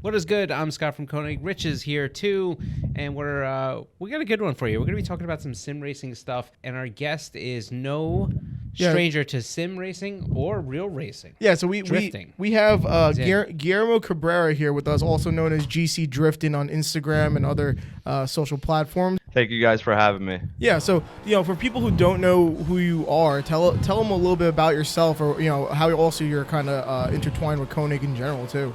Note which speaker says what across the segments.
Speaker 1: What is good? I'm Scott from Koenig. Rich is here too, and we got a good one for you. We're going to be talking about some sim racing stuff, and our guest is no stranger to sim racing or real racing.
Speaker 2: Yeah, so we have Guillermo Cabrera here with us, also known as GC Drifting on Instagram and other social platforms.
Speaker 3: Thank you guys for having me.
Speaker 2: Yeah, so for people who don't know who you are, tell them a little bit about yourself, or how also you're kind of intertwined with Koenig in general too.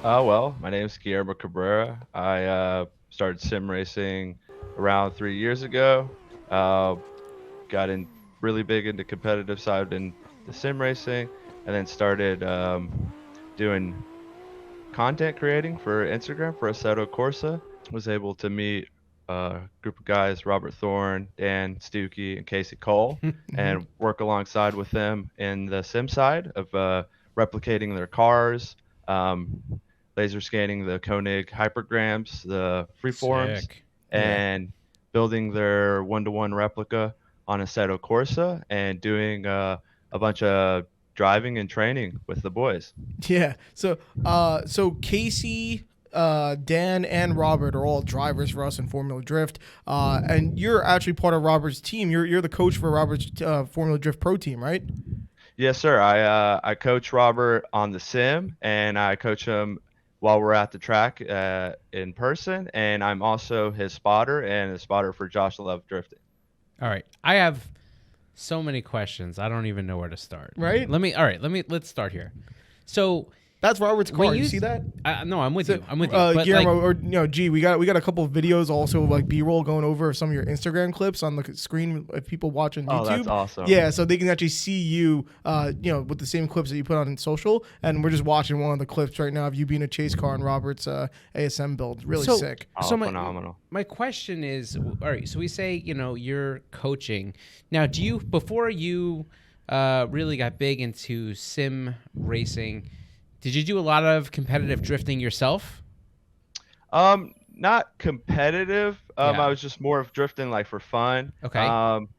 Speaker 3: Well, my name is Guillermo Cabrera. I started sim racing around 3 years ago. Got in really big into competitive side in the sim racing, and then started doing content creating for Instagram for Assetto Corsa. Was able to meet a group of guys, Robert Thorne, Dan Stuckey, and Casey Cole, and work alongside with them in the sim side of replicating their cars, laser scanning the Koenig hypergrams, the freeforms, and building their one-to-one replica on Assetto Corsa, and doing a bunch of driving and training with the boys.
Speaker 2: Yeah. So Casey, Dan, and Robert are all drivers for us in Formula Drift, and you're actually part of Robert's team. You're the coach for Robert's Formula Drift Pro team, right?
Speaker 3: Yes, sir. I coach Robert on the sim, and I coach him while we're at the track in person, and I'm also his spotter and a spotter for Josh Love Drifting.
Speaker 1: All right, I have so many questions. I don't even know where to start.
Speaker 2: Right?
Speaker 1: Let's start here. So
Speaker 2: that's Robert's car. You see that?
Speaker 1: No, I'm with you. I'm with you.
Speaker 2: Guillermo, we got a couple of videos also, like B-roll going over some of your Instagram clips on the screen if people watch on YouTube.
Speaker 3: Oh, that's awesome.
Speaker 2: Yeah, so they can actually see you, with the same clips that you put on in social. And we're just watching one of the clips right now of you being a chase car in Robert's ASM build. Really sick.
Speaker 3: Phenomenal.
Speaker 1: My question is, all right, so we say, you're coaching. Now, before you really got big into sim racing, did you do a lot of competitive drifting yourself?
Speaker 3: Not competitive. I was just more of drifting like for fun.
Speaker 1: Okay.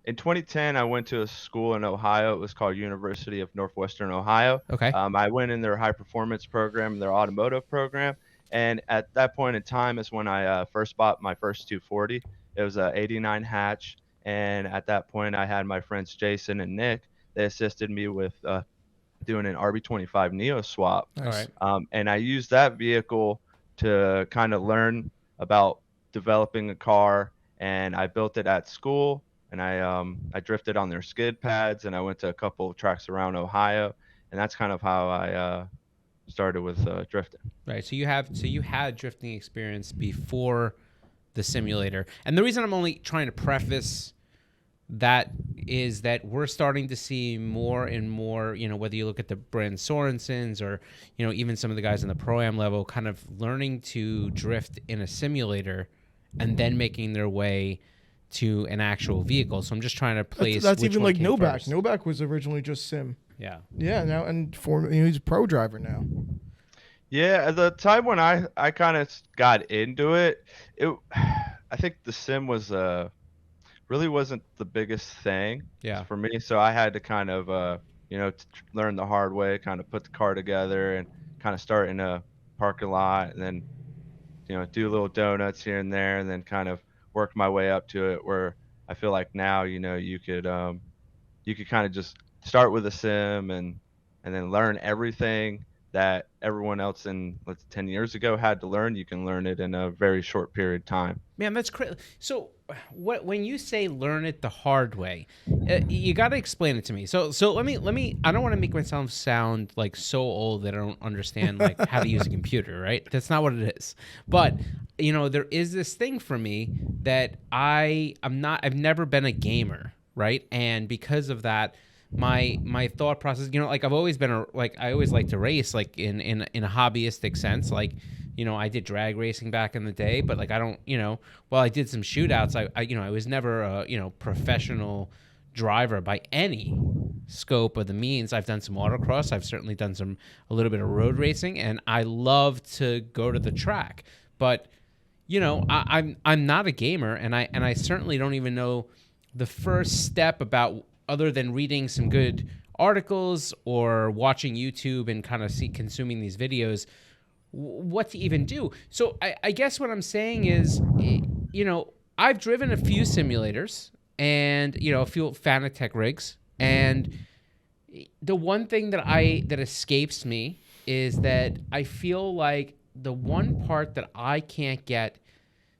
Speaker 3: In 2010, I went to a school in Ohio. It was called University of Northwestern Ohio.
Speaker 1: Okay.
Speaker 3: I went in their high performance program, their automotive program, and at that point in time is when I first bought my first 240. It was a '89 hatch, and at that point I had my friends Jason and Nick. They assisted me with doing an RB25 Neo swap.
Speaker 1: All right.
Speaker 3: And I used that vehicle to kind of learn about developing a car, and I built it at school, and I drifted on their skid pads, and I went to a couple of tracks around Ohio, and that's kind of how I started with drifting.
Speaker 1: Right. So you had drifting experience before the simulator. And the reason I'm only trying to preface that is that we're starting to see more and more, whether you look at the Brand Sorensens or, even some of the guys in the Pro-Am level kind of learning to drift in a simulator and then making their way to an actual vehicle. So I'm just trying to place
Speaker 2: that's
Speaker 1: which
Speaker 2: even
Speaker 1: one
Speaker 2: like
Speaker 1: came
Speaker 2: Novak.
Speaker 1: first.
Speaker 2: Novak was originally just sim.
Speaker 1: Yeah.
Speaker 2: Yeah, now and he's a pro driver now.
Speaker 3: Yeah, at the time when I kind of got into it, I think the sim was really wasn't the biggest thing for me. So I had to kind of, learn the hard way, kind of put the car together and kind of start in a parking lot and then, do little donuts here and there and then kind of work my way up to it where I feel like now, you could kind of just start with a sim and then learn everything that everyone else 10 years ago had to learn. You can learn it in a very short period of time.
Speaker 1: Man, that's crazy. So when you say learn it the hard way, you got to explain it to me. So let me, I don't want to make myself sound like so old that I don't understand like how to use a computer, right? That's not what it is. But, there is this thing for me that I've never been a gamer, right? And because of that, my thought process, like I've always been I always like to race, like in a hobbyistic sense, like, I did drag racing back in the day, but like I don't, while I did some shootouts, I was never a professional driver by any scope of the means. I've done some autocross, I've certainly done a little bit of road racing, and I love to go to the track, but I'm not a gamer, and I certainly don't even know the first step about, other than reading some good articles or watching YouTube and kind of consuming these videos. what to even do. So I guess what I'm saying is, I've driven a few simulators and a few Fanatec rigs, and the one thing that escapes me is that I feel like the one part that I can't get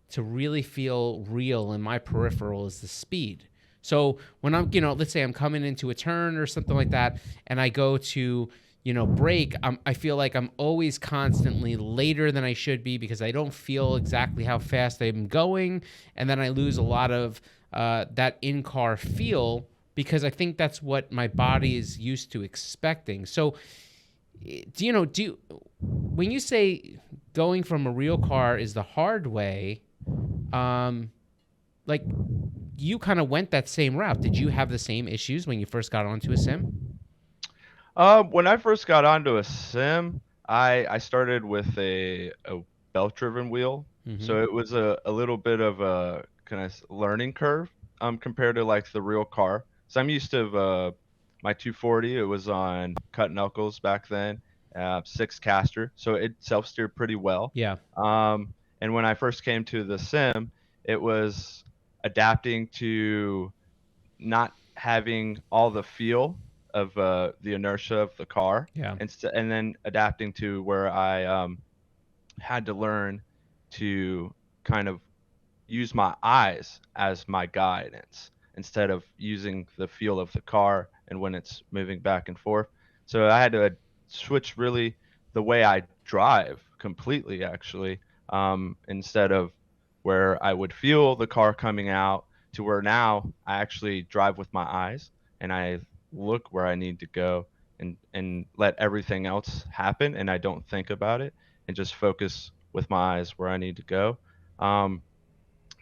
Speaker 1: to really feel real in my peripheral is the speed. So when I'm, let's say I'm coming into a turn or something like that, and I go to, brake, I feel like I'm always constantly later than I should be because I don't feel exactly how fast I'm going, and then I lose a lot of that in-car feel because I think that's what my body is used to expecting. So, when you say going from a real car is the hard way, like you kind of went that same route. Did you have the same issues when you first got onto a sim?
Speaker 3: When I first got onto a sim, I started with a belt-driven wheel,
Speaker 1: Mm-hmm.
Speaker 3: so it was a little bit of a kind of learning curve compared to like the real car. So I'm used to my 240. It was on cut knuckles back then, six caster, so it self-steered pretty well.
Speaker 1: Yeah.
Speaker 3: And when I first came to the sim, it was adapting to not having all the feel of the inertia of the car,
Speaker 1: Yeah.
Speaker 3: and then adapting to where I had to learn to kind of use my eyes as my guidance instead of using the feel of the car and when it's moving back and forth. So I had to switch really the way I drive completely, actually, instead of where I would feel the car coming out to where now I actually drive with my eyes and I look where I need to go and let everything else happen and I don't think about it and just focus with my eyes where I need to go. Um,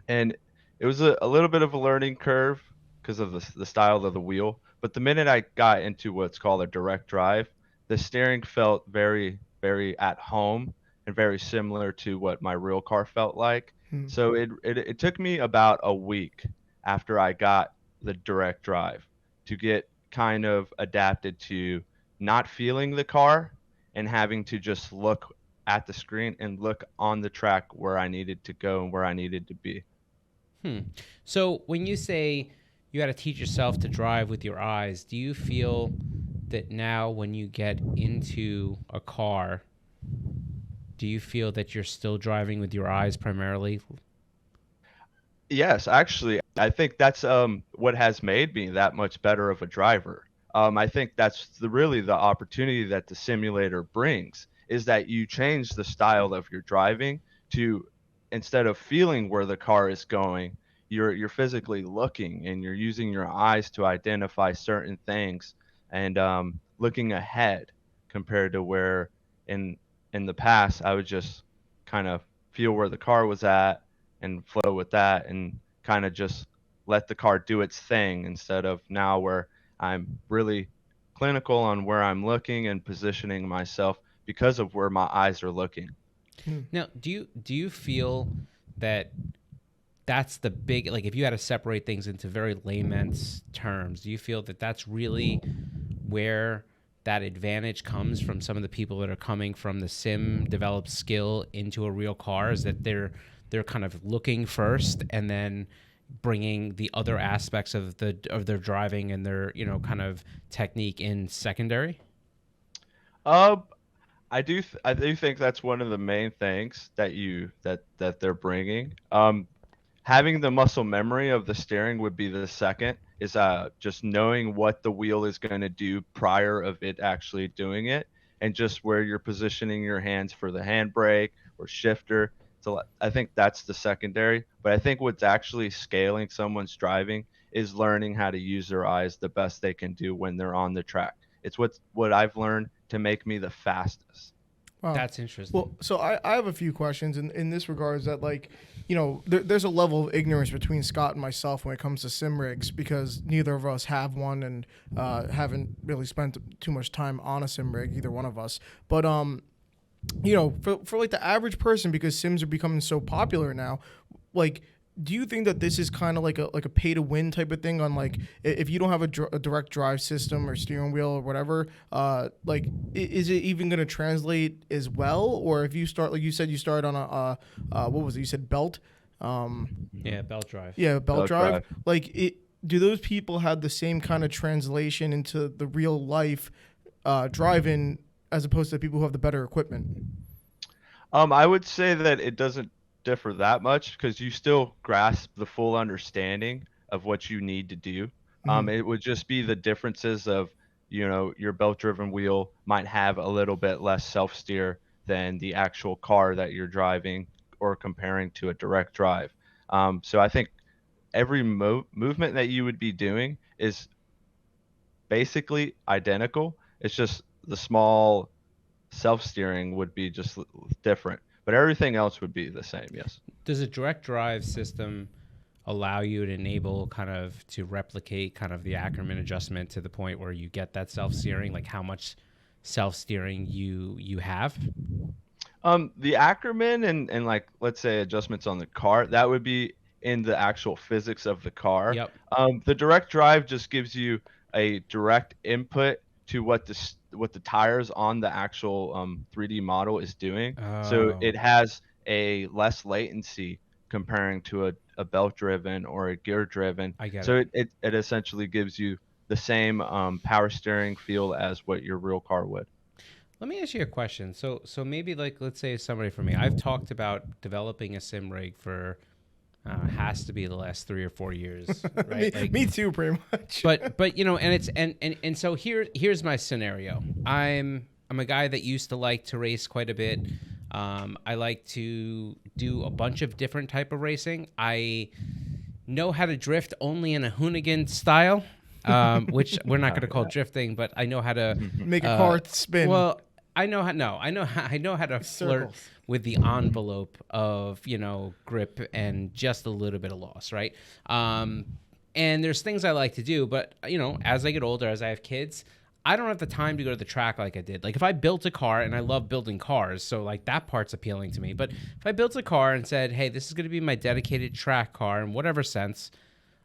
Speaker 3: and it was a little bit of a learning curve because of the style of the wheel. But the minute I got into what's called a direct drive, the steering felt very, very at home and very similar to what my real car felt like.
Speaker 2: Hmm.
Speaker 3: So it took me about a week after I got the direct drive to get kind of adapted to not feeling the car and having to just look at the screen and look on the track where I needed to go and where I needed to be.
Speaker 1: Hmm. So when you say you got to teach yourself to drive with your eyes, do you feel that now when you get into a car, do you feel that you're still driving with your eyes primarily?
Speaker 3: Yes, actually, I think that's what has made me that much better of a driver. I think that's really the opportunity that the simulator brings is that you change the style of your driving to instead of feeling where the car is going, you're physically looking and you're using your eyes to identify certain things and looking ahead compared to where in in the past I would just kind of feel where the car was at and flow with that and kind of just let the car do its thing instead of now where I'm really clinical on where I'm looking and positioning myself because of where my eyes are looking.
Speaker 2: Hmm.
Speaker 1: Now, do you feel that that's the big, like, if you had to separate things into very layman's terms, do you feel that that's really where that advantage comes from some of the people that are coming from the sim developed skill into a real car? Is that they're kind of looking first and then bringing the other aspects of their driving and their kind of technique in secondary?
Speaker 3: Uh, I do think that's one of the main things that that they're bringing. Having the muscle memory of the steering would be the second is just knowing what the wheel is going to do prior of it actually doing it and just where you're positioning your hands for the handbrake or shifter. So I think that's the secondary, but I think what's actually scaling someone's driving is learning how to use their eyes the best they can do when they're on the track. It's what I've learned to make me the fastest.
Speaker 2: Wow.
Speaker 1: That's interesting.
Speaker 2: Well, so I have a few questions in this regards that, like, there's a level of ignorance between Scott and myself when it comes to sim rigs because neither of us have one and haven't really spent too much time on a sim rig, either one of us. But for like the average person, because sims are becoming so popular now, like, do you think that this is kind of like a pay to win type of thing on like if you don't have a direct drive system or steering wheel or whatever, like is it even going to translate as well? Or if you start, like you said, you started on what was it? You said belt.
Speaker 1: Yeah, belt drive.
Speaker 2: Yeah, belt
Speaker 3: Belt
Speaker 2: drive.
Speaker 3: drive.
Speaker 2: Like do those people have the same kind of translation into the real life driving as opposed to people who have the better equipment?
Speaker 3: I would say that it doesn't differ that much because you still grasp the full understanding of what you need to do. It would just be the differences of, your belt-driven wheel might have a little bit less self-steer than the actual car that you're driving or comparing to a direct drive. So I think every movement that you would be doing is basically identical. It's just the small self-steering would be just different, but everything else would be the same. Yes.
Speaker 1: Does a direct drive system allow you to enable kind of to replicate kind of the Ackerman adjustment to the point where you get that self-steering, like how much self-steering you have?
Speaker 3: The Ackerman and like let's say adjustments on the car, that would be in the actual physics of the car.
Speaker 1: Yep.
Speaker 3: The direct drive just gives you a direct input to what the tires on the actual 3D model is doing. So
Speaker 1: Oh,
Speaker 3: it has a less latency comparing to a belt driven or a gear driven.
Speaker 1: I get
Speaker 3: So
Speaker 1: it.
Speaker 3: it essentially gives you the same power steering feel as what your real car would.
Speaker 1: Let me ask you a question. So maybe like let's say somebody for me, I've talked about developing a sim rig for has to be the last 3 or 4 years, right?
Speaker 2: Me too, pretty much.
Speaker 1: But and it's and so here's my scenario. I'm a guy that used to like to race quite a bit. I like to do a bunch of different type of racing. I know how to drift only in a Hoonigan style, which we're not going to call drifting, but I know how to
Speaker 2: Make a car spin.
Speaker 1: well, I know how. No, I know how to flirt
Speaker 2: Circles.
Speaker 1: with the envelope of grip and just a little bit of loss, right? And there's things I like to do, but as I get older, as I have kids, I don't have the time to go to the track like I did. Like if I built a car, and I love building cars, so like that part's appealing to me. But if I built a car and said, "Hey, this is going to be my dedicated track car," in whatever sense,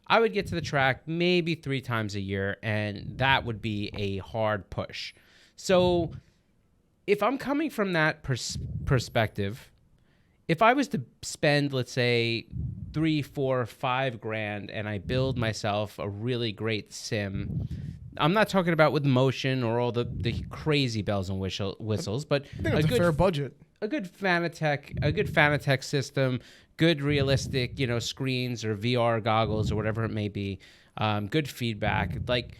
Speaker 1: I would get to the track maybe 3 times a year, and that would be a hard push. So if I'm coming from that perspective, if I was to spend, let's say, 3, 4, 5 grand, and I build myself a really great sim, I'm not talking about with motion or all the crazy bells and whistles, but
Speaker 2: I think it's a fair budget.
Speaker 1: a good Fanatec system, good realistic, screens or VR goggles or whatever it may be, good feedback. Like,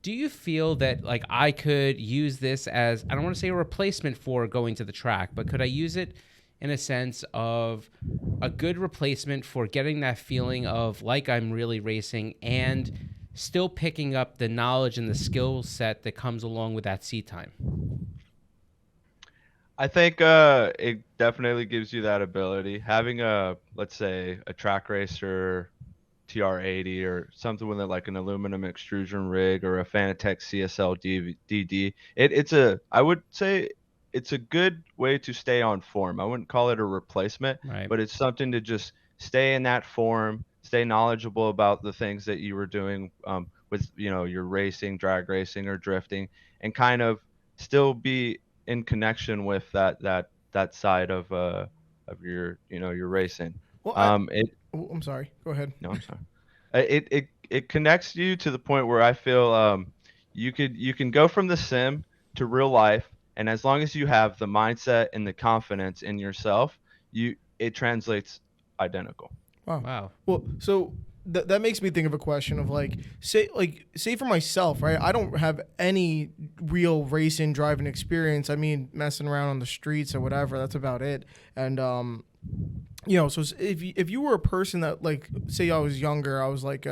Speaker 1: do you feel that like I could use this as, I don't want to say a replacement for going to the track, but could I use it in a sense of a good replacement for getting that feeling of like I'm really racing and still picking up the knowledge and the skill set that comes along with that seat time?
Speaker 3: I think it definitely gives you that ability. Having let's say, a track racer TR80 or something with like an aluminum extrusion rig or a Fanatec CSL DD, I would say it's a good way to stay on form. I wouldn't call it a replacement,
Speaker 1: Right.
Speaker 3: but it's something to just stay in that form, stay knowledgeable about the things that you were doing with your racing, drag racing, or drifting, and kind of still be in connection with that side of your racing.
Speaker 2: Well, I'm sorry. Go ahead.
Speaker 3: No, I'm sorry. It connects you to the point where I feel you can go from the sim to real life, and as long as you have the mindset and the confidence in yourself, it translates identical.
Speaker 1: Wow.
Speaker 2: Well, so that makes me think of a question of say for myself, right? I don't have any real racing driving experience. I mean, messing around on the streets or whatever. That's about it. And so if you were a person that, like, say I was younger, I was like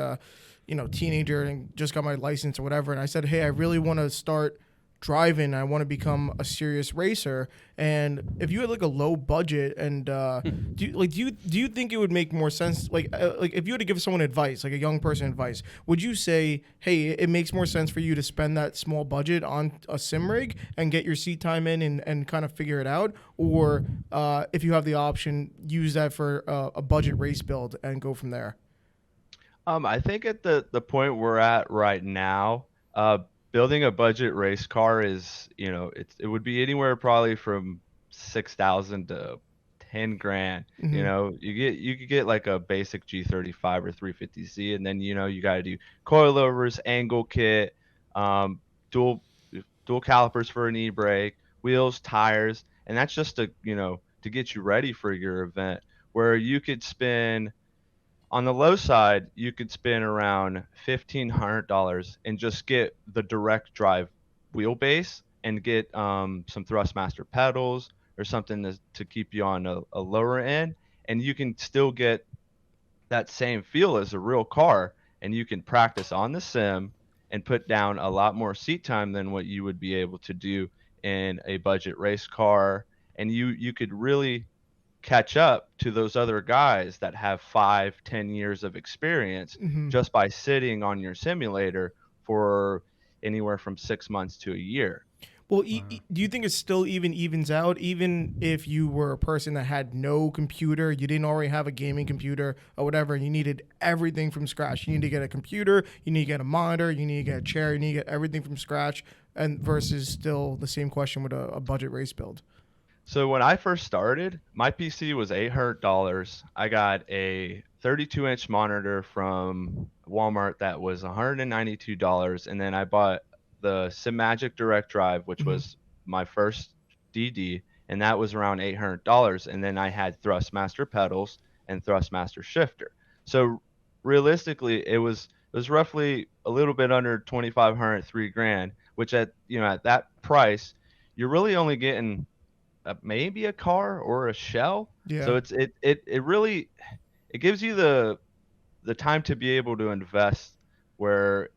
Speaker 2: teenager and just got my license or whatever, and I said, hey, I really want to start driving. I want to become a serious racer. And if you had like a low budget, and do you think it would make more sense? Like if you had to give someone advice, like a young person advice, would you say, hey, it makes more sense for you to spend that small budget on a sim rig and get your seat time in and kind of figure it out, or if you have the option, use that for a budget race build and go from there?
Speaker 3: I think at the point we're at right now, building a budget race car is, it would be anywhere probably from 6,000 to 10 grand.
Speaker 2: Hmm.
Speaker 3: You could get like a basic G35 or 350Z, and then you got to do coilovers, angle kit, um, dual dual calipers for an e-brake, wheels, tires, and that's just to get you ready for your event. Where you could spend on the low side, you could spend around $1,500 and just get the direct drive wheelbase and get some Thrustmaster pedals or something to keep you on a lower end, and you can still get that same feel as a real car, and you can practice on the sim and put down a lot more seat time than what you would be able to do in a budget race car, and you could really catch up to those other guys that have 5-10 years of experience
Speaker 2: Hmm.
Speaker 3: just by sitting on your simulator for anywhere from 6 months to a year.
Speaker 2: Well,
Speaker 1: Wow.
Speaker 2: do you think it still even evens out, even if you were a person that had no computer, you didn't already have a gaming computer or whatever, and you needed everything from scratch? You need to get a computer, you need to get a monitor, you need to get a chair, you need to get everything from scratch, and versus still the same question with a budget race build.
Speaker 3: So when I first started, my PC was $800. I got a 32-inch monitor from Walmart that was $192, and then I bought the Simagic Direct Drive, which
Speaker 2: Hmm.
Speaker 3: was my first DD, and that was around $800. And then I had Thrustmaster pedals and Thrustmaster shifter. So realistically, it was roughly a little bit under 2,500, 3 grand, which at that price, you're really only getting maybe a car or a shell.
Speaker 2: Yeah.
Speaker 3: So it really it gives you the time to be able to invest, where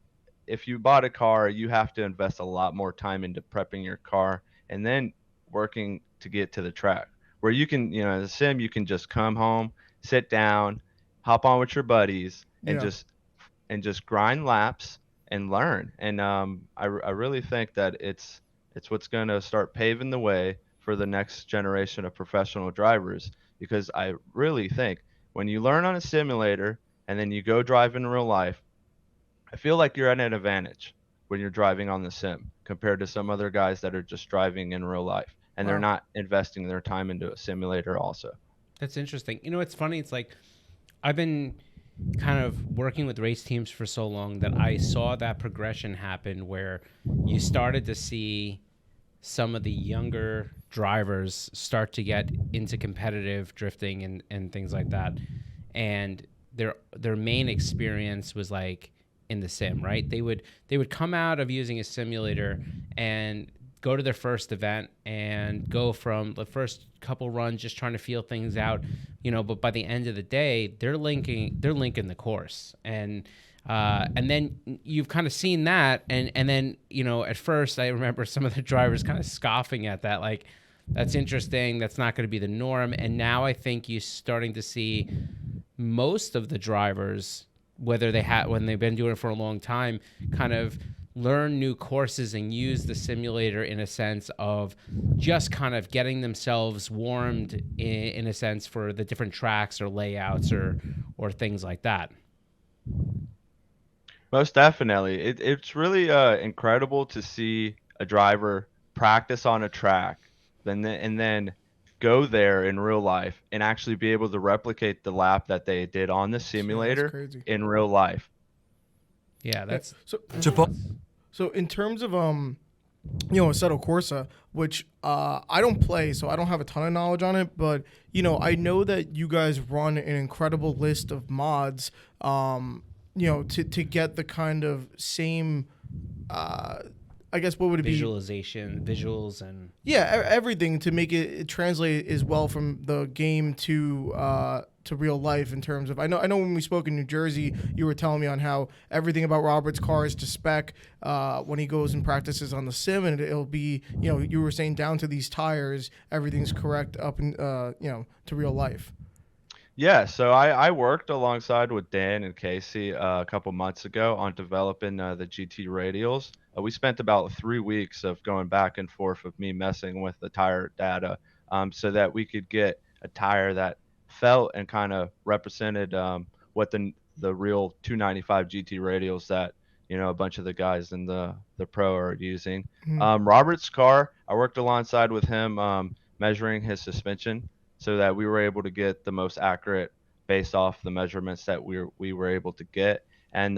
Speaker 3: if you bought a car, you have to invest a lot more time into prepping your car and then working to get to the track. Where you can, as a sim, you can just come home, sit down, hop on with your buddies, and
Speaker 2: Yeah.
Speaker 3: just grind laps and learn. And I really think that it's what's going to start paving the way for the next generation of professional drivers, because I really think when you learn on a simulator and then you go drive in real life, I feel like you're at an advantage when you're driving on the sim compared to some other guys that are just driving in real life and they're
Speaker 2: Wow.
Speaker 3: not investing their time into a simulator also.
Speaker 1: That's interesting. It's funny. It's like I've been kind of working with race teams for so long that I saw that progression happen where you started to see some of the younger drivers start to get into competitive drifting and things like that. And their main experience was like in the sim, right? They would come out of using a simulator and go to their first event and go from the first couple runs just trying to feel things out, but by the end of the day they're linking the course. And then you've kind of seen that, and then at first I remember some of the drivers kind of scoffing at that, like, that's interesting, that's not going to be the norm. And now I think you're starting to see most of the drivers, whether when they've been doing it for a long time, kind of learn new courses and use the simulator in a sense of just kind of getting themselves warmed in a sense for the different tracks or layouts or things like that.
Speaker 3: Most definitely. It's really incredible to see a driver practice on a track, and then go there in real life and actually be able to replicate the lap that they did on the
Speaker 2: Yeah, that's
Speaker 3: simulator
Speaker 2: crazy.
Speaker 3: in real life.
Speaker 1: Yeah,
Speaker 2: Yeah.
Speaker 1: that's
Speaker 2: So in terms of Assetto Corsa, which I don't play, so I don't have a ton of knowledge on it, but I know that you guys run an incredible list of mods, to get the kind of same, I guess what would it be?
Speaker 1: visuals, and
Speaker 2: Yeah, everything to make it translate as well from the game to to real life in terms of I know when we spoke in New Jersey, you were telling me on how everything about Robert's car is to spec when he goes and practices on the sim, and it'll be, you know, you were saying down to these tires, everything's correct up in you know, to real life.
Speaker 3: Yeah, so I worked alongside with Dan and Casey a couple months ago on developing the GT radials. We spent about 3 weeks of going back and forth of me messing with the tire data, so that we could get a tire that felt and kind of represented what the real 295 GT radials that, you know, a bunch of the guys in the pro are using. Robert's car, I worked alongside with him measuring his suspension so that we were able to get the most accurate based off the measurements that we were able to get. And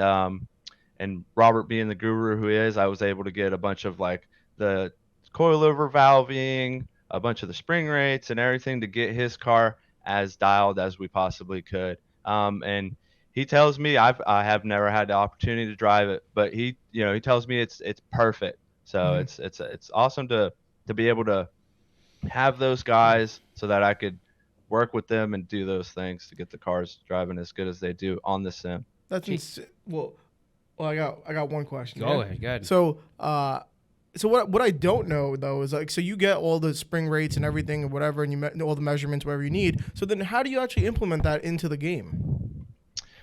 Speaker 3: Robert being the guru who he is, I was able to get a bunch of like the coilover valving, a bunch of the spring rates and everything to get his car as dialed as we possibly could. And he tells me I have never had the opportunity to drive it, but he tells me it's perfect. So it's awesome to be able to have those guys so that I could work with them and do those things to get the cars driving as good as they do on the sim.
Speaker 2: That's well, I got one question.
Speaker 1: Go ahead. Good.
Speaker 2: So, so what I don't know though is like, so you get all the spring rates and everything and whatever, and you all the measurements whatever you need. So then, how do you actually implement that into the game?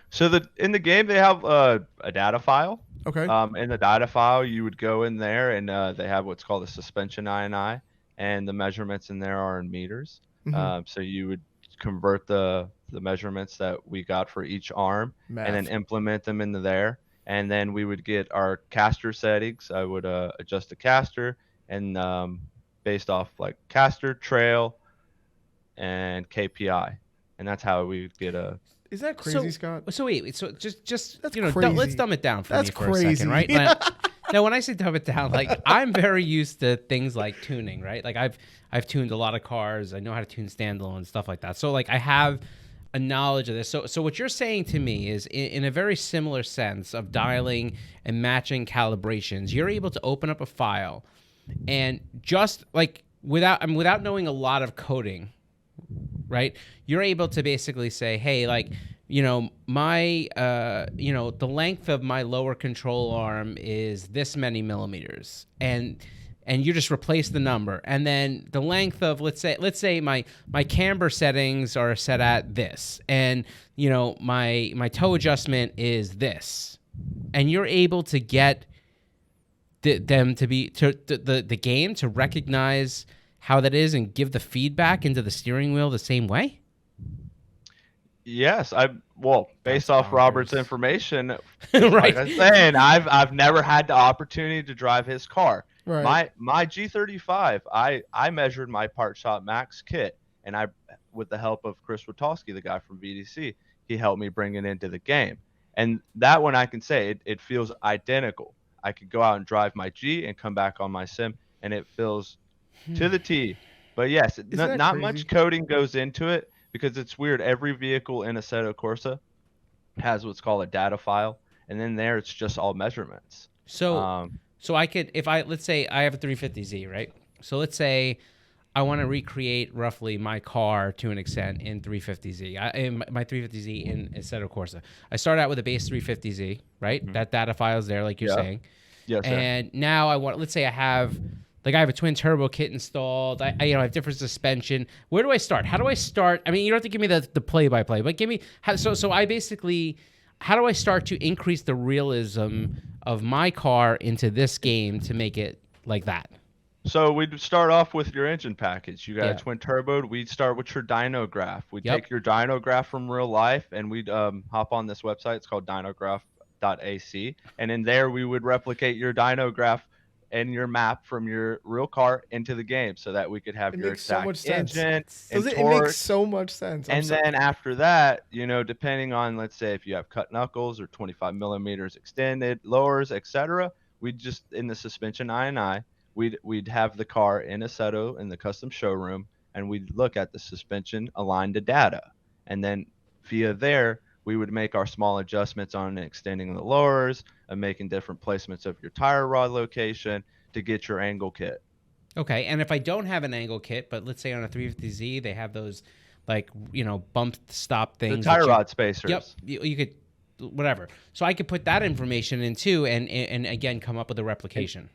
Speaker 3: So in the game they have a data file.
Speaker 2: Okay.
Speaker 3: In the data file, you would go in there and they have what's called a suspension INI, and the measurements in there are in meters. So you would convert the measurements that we got for each arm and then implement them into there. And then we would get our caster settings. I would adjust the caster and based off like caster, trail, and KPI. And that's how we would get a...
Speaker 2: Is that crazy, Scott?
Speaker 1: So wait, so just
Speaker 2: That's
Speaker 1: let's dumb it down for me for a second, right? Now, when I say dumb it down, like I'm very used to things like tuning, right? Like I've tuned a lot of cars. I know how to tune standalone and stuff like that. So like I have a knowledge of this. So what you're saying to me is in a very similar sense of dialing and matching calibrations, you're able to open up a file and just like without knowing a lot of coding, right? You're able to basically say, hey, like, you know, my, the length of my lower control arm is this many millimeters, and you just replace the number, and then the length of let's say my camber settings are set at this, and you know my toe adjustment is this, and you're able to get the game to recognize how that is and give the feedback into the steering wheel the same way.
Speaker 3: Yes, based off Robert's information,
Speaker 1: right?
Speaker 3: Like I'm saying, I've never had the opportunity to drive his car.
Speaker 2: Right.
Speaker 3: My G35, I measured my part shop max kit, and I, with the help of Chris Witowski, the guy from VDC, he helped me bring it into the game. And that one I can say it feels identical. I could go out and drive my G and come back on my sim, and it feels to the T. But yes, not much coding goes into it. Because it's weird, every vehicle in Assetto Corsa has what's called a data file, and then there it's just all measurements.
Speaker 1: So I could, let's say I have a 350Z, right? So let's say I want to recreate roughly my car to an extent in 350Z. My 350Z in Assetto Corsa. I start out with a base 350Z, right? Mm-hmm. That data file is there, like you're saying.
Speaker 3: Yes, sir.
Speaker 1: And now let's say I have a twin turbo kit installed. I have different suspension. Where do I start? How do I start? I mean, you don't have to give me the play by play, but give me how do I start to increase the realism of my car into this game to make it like that?
Speaker 3: So we'd start off with your engine package. You got a twin turbo. We'd start with your dyno graph. We'd take your dyno graph from real life, and we'd hop on this website. It's called dynograph.ac, and in there we would replicate your dyno graph and your map from your real car into the game so that we could have your exact engine and torque.
Speaker 2: It makes so much sense.
Speaker 3: Then after that, depending on, let's say if you have cut knuckles or 25 millimeters extended lowers, etc., we'd just in the suspension INI, we'd have the car in Assetto in the custom showroom, and we'd look at the suspension aligned to data, and then via there we would make our small adjustments on extending the lowers and making different placements of your tire rod location to get your angle kit.
Speaker 1: Okay, and if I don't have an angle kit, but let's say on a 350Z they have those like bump stop
Speaker 3: The
Speaker 1: things.
Speaker 3: tire rod
Speaker 1: Yep,
Speaker 3: spacers.
Speaker 1: you could whatever. So I could put that information in too, and again come up with a replication.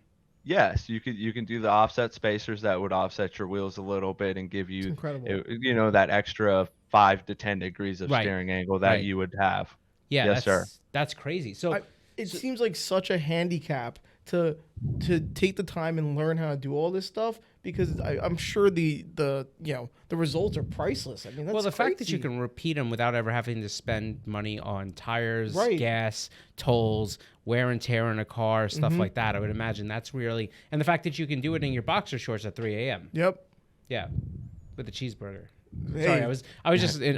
Speaker 3: Yes, you can do the offset spacers that would offset your wheels a little bit and give
Speaker 2: It's
Speaker 3: you
Speaker 2: incredible.
Speaker 3: that extra 5 to 10 degrees of
Speaker 1: Right,
Speaker 3: steering angle that
Speaker 1: right.
Speaker 3: you would have.
Speaker 1: Yeah,
Speaker 3: Yes, sir.
Speaker 1: that's crazy. So
Speaker 2: It seems like such a handicap to take the time and learn how to do all this stuff, because I'm sure the results are priceless. I mean, that's
Speaker 1: well, the fact that you
Speaker 2: crazy.
Speaker 1: can repeat them without ever having to spend money on tires,
Speaker 2: Right.
Speaker 1: gas, tolls, wear and tear in a car, stuff like that, I would imagine that's really, and the fact that you can do it in your boxer shorts at 3 a.m.
Speaker 2: Yep.
Speaker 1: Yeah, with a cheeseburger.
Speaker 2: Hey.
Speaker 1: Sorry, I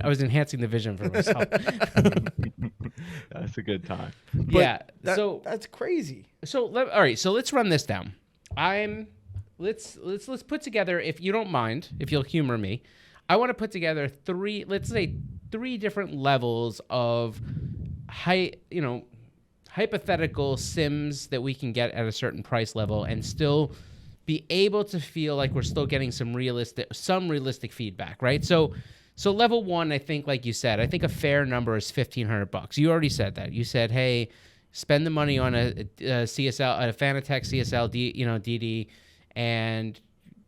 Speaker 1: was enhancing the vision for myself.
Speaker 3: That's a good time.
Speaker 1: Yeah.
Speaker 2: That's crazy.
Speaker 1: All right. So let's run this down. Let's put together, if you don't mind, if you'll humor me, I want to put together three different levels of hypothetical sims that we can get at a certain price level and still be able to feel like we're still getting some realistic feedback, right? So level 1, I think, like you said, I think a fair number is $1,500. You already said that. You said, hey, spend the money on a CSL, a Fanatec CSL, DD, and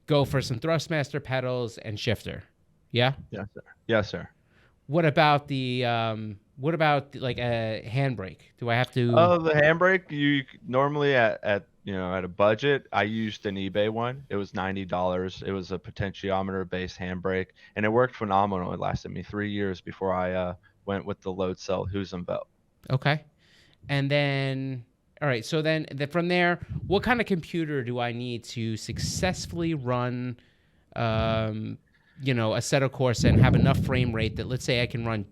Speaker 1: go for some Thrustmaster pedals and shifter. Yeah.
Speaker 3: Yes, sir. Yes, sir.
Speaker 1: What about like a handbrake? Do I have to?
Speaker 3: Oh, the handbrake. You normally at a budget. I used an eBay one. It was $90. It was a potentiometer based handbrake, and it worked phenomenal. It lasted me 3 years before I went with the load cell Husenfeld.
Speaker 1: Okay. And then, all right. So then from there, what kind of computer do I need to successfully run, Assetto Corsa and have enough frame rate that, let's say, I can run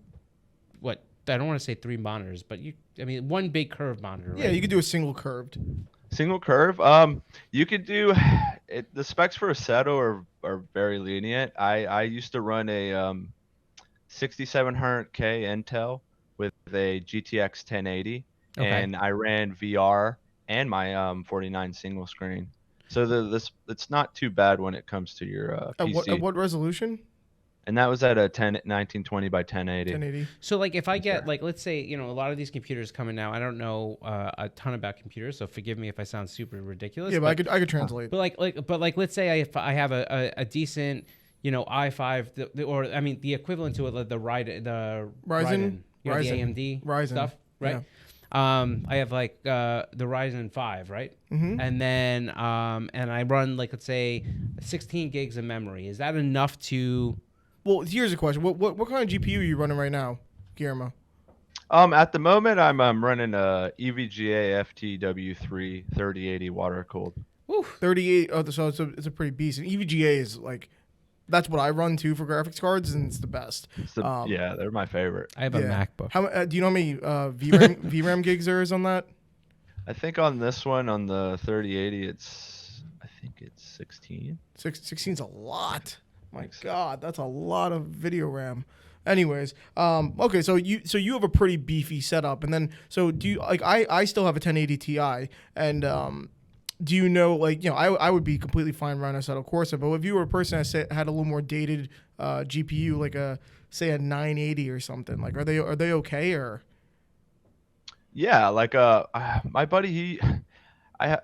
Speaker 1: what? I don't want to say 3 monitors, but one big curved monitor. Right?
Speaker 2: Yeah, you could do a single curved.
Speaker 3: Single curve. You could do it. The specs for Assetto are very lenient. I used to run a 6700K Intel with a GTX 1080,
Speaker 1: Okay.
Speaker 3: and I ran VR and my 49 single screen. So it's not too bad when it comes to your PC.
Speaker 2: At what resolution?
Speaker 3: And that was at a 1920 by 1080.
Speaker 2: 1080.
Speaker 1: So like if I get like, let's say, a lot of these computers coming now, I don't know a ton about computers, so forgive me if I sound super ridiculous.
Speaker 2: Yeah, but I could translate.
Speaker 1: But let's say I have a decent, i5 the equivalent to it, the Ryzen, the AMD
Speaker 2: Ryzen
Speaker 1: stuff, right?
Speaker 2: Yeah.
Speaker 1: I have like the Ryzen 5, right? Mm-hmm. And then and I run, like, let's say 16 gigs of memory. Is that enough to?
Speaker 2: Well, here's a question. What kind of GPU are you running right now, Guillermo?
Speaker 3: At the moment, I'm running a EVGA FTW3 3080 water cooled.
Speaker 2: 38. Oh, so it's a pretty beast. And EVGA is like, that's what I run too for graphics cards, and it's the best.
Speaker 3: Yeah, they're my favorite.
Speaker 1: I have a MacBook.
Speaker 2: Do you know how many VRAM gigs there is on that?
Speaker 3: I think on this one, on the 3080, I think it's 16.
Speaker 2: 16's a lot. My God, that's a lot of video RAM. Anyways, okay, so you have a pretty beefy setup, and then so do you, like, I still have a 1080 Ti, and do you know, like, I would be completely fine running Assetto Corsa, but if you were a person that had a little more dated GPU, like say a 980 or something, like, are they okay? Or
Speaker 3: Yeah, like my buddy, I